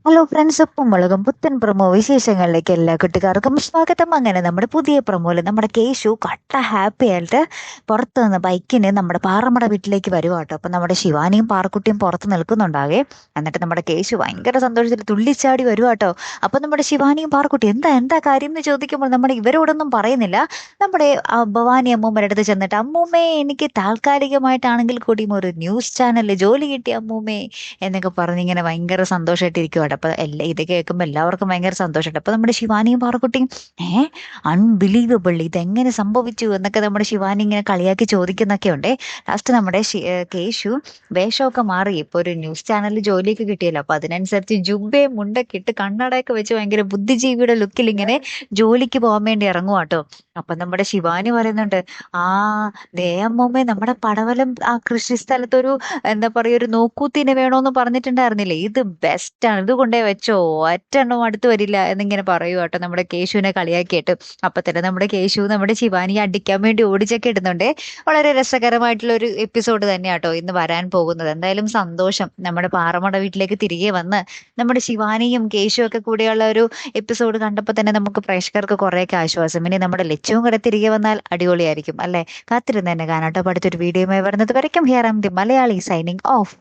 Hello friends, ഉപ്പും മുളകും പുത്തൻ പ്രൊമോ വിശേഷങ്ങളിലേക്ക് എല്ലാ കുട്ടികാർക്കും സ്വാഗതം. അങ്ങനെ നമ്മുടെ പുതിയ പ്രൊമോയില് നമ്മുടെ കേശു കട്ട ഹാപ്പി ആയിട്ട് പുറത്ത് നിന്ന് ബൈക്കിന് നമ്മുടെ പാറമട വീട്ടിലേക്ക് വരുവാട്ടോ. അപ്പൊ നമ്മുടെ ശിവാനിയും പാറക്കുട്ടിയും പുറത്ത് നിൽക്കുന്നുണ്ടാകെ. എന്നിട്ട് നമ്മുടെ കേശു ഭയങ്കര സന്തോഷത്തിൽ തുള്ളിച്ചാടി വരുവാട്ടോ. അപ്പൊ നമ്മുടെ ശിവാനിയും പാറക്കുട്ടി എന്താ എന്താ കാര്യം എന്ന് ചോദിക്കുമ്പോൾ നമ്മുടെ ഇവരോടൊന്നും പറയുന്നില്ല. നമ്മുടെ ഭവാനി അമ്മൂമ്മയുടെ അടുത്ത് ചെന്നിട്ട്, അമ്മൂമ്മേ എനിക്ക് താൽക്കാലികമായിട്ടാണെങ്കിൽ കൂടിയും ഒരു ന്യൂസ് ചാനലിൽ ജോലി കിട്ടി അമ്മൂമ്മേ എന്നൊക്കെ പറഞ്ഞ് ഇങ്ങനെ ഭയങ്കര സന്തോഷമായിട്ടിരിക്കുവാണ്. അപ്പൊ ഇത് കേൾക്കുമ്പോൾ എല്ലാവർക്കും ഭയങ്കര സന്തോഷമുണ്ട്. അപ്പൊ നമ്മുടെ ശിവാനിയും പാറക്കുട്ടിയും അൺബിലീവബിൾ, ഇതെങ്ങനെ സംഭവിച്ചു എന്നൊക്കെ നമ്മുടെ ശിവാനി ഇങ്ങനെ കളിയാക്കി ചോദിക്കുന്നൊക്കെ ഉണ്ടേ. ലാസ്റ്റ് നമ്മുടെ കേശു വേഷമൊക്കെ മാറി ഇപ്പൊ ഒരു ന്യൂസ് ചാനലിൽ ജോലിയൊക്കെ കിട്ടിയല്ലോ. അപ്പൊ അതിനനുസരിച്ച് ജുബയും മുണ്ടൊക്കെ ഇട്ട് കണ്ണടയൊക്കെ വെച്ച് ഭയങ്കര ബുദ്ധിജീവിയുടെ ലുക്കിൽ ഇങ്ങനെ ജോലിക്ക് പോകാൻ വേണ്ടി ഇറങ്ങുവാട്ടോ. അപ്പൊ നമ്മുടെ ശിവാനി പറയുന്നുണ്ട്, ആ ദേ അമ്മൂമ്മേ, നമ്മുടെ പടവലം ആ കൃഷി സ്ഥലത്തൊരു എന്താ പറയാ ഒരു നോക്കൂത്തിനെ വേണോന്ന് പറഞ്ഞിട്ടുണ്ടായിരുന്നില്ലേ, ഇത് ബെസ്റ്റ് ആണ്, ഇത് കൊണ്ടേ വെച്ചോ, ഒറ്റെണ്ണം അടുത്ത് വരില്ല എന്നിങ്ങനെ പറയൂ കേട്ടോ നമ്മുടെ കേശുവിനെ കളിയാക്കിയിട്ട്. അപ്പൊ തന്നെ നമ്മുടെ കേശു നമ്മുടെ ശിവാനിയെ അടിക്കാൻ വേണ്ടി ഓടിച്ചൊക്കെ ഇടുന്നുണ്ടേ. വളരെ രസകരമായിട്ടുള്ള ഒരു എപ്പിസോഡ് തന്നെയാട്ടോ ഇന്ന് വരാൻ പോകുന്നത്. എന്തായാലും സന്തോഷം, നമ്മുടെ പാറമട വീട്ടിലേക്ക് തിരികെ വന്ന് നമ്മുടെ ശിവാനിയും കേശുവും ഒക്കെ കൂടെയുള്ള ഒരു എപ്പിസോഡ് കണ്ടപ്പോൾ തന്നെ നമുക്ക് പ്രേക്ഷകർക്ക് കുറേയൊക്കെ ആശ്വാസം. ഇനി നമ്മുടെ ലച്ചുവും കൂടെ തിരികെ വന്നാൽ അടിപൊളിയായിരിക്കും അല്ലെ. കാത്തിരുന്ന് തന്നെ കാണാട്ടോ. അടുത്തൊരു വീഡിയോയുമായി വരുന്നത് വരയ്ക്കും here am the Malayali signing of.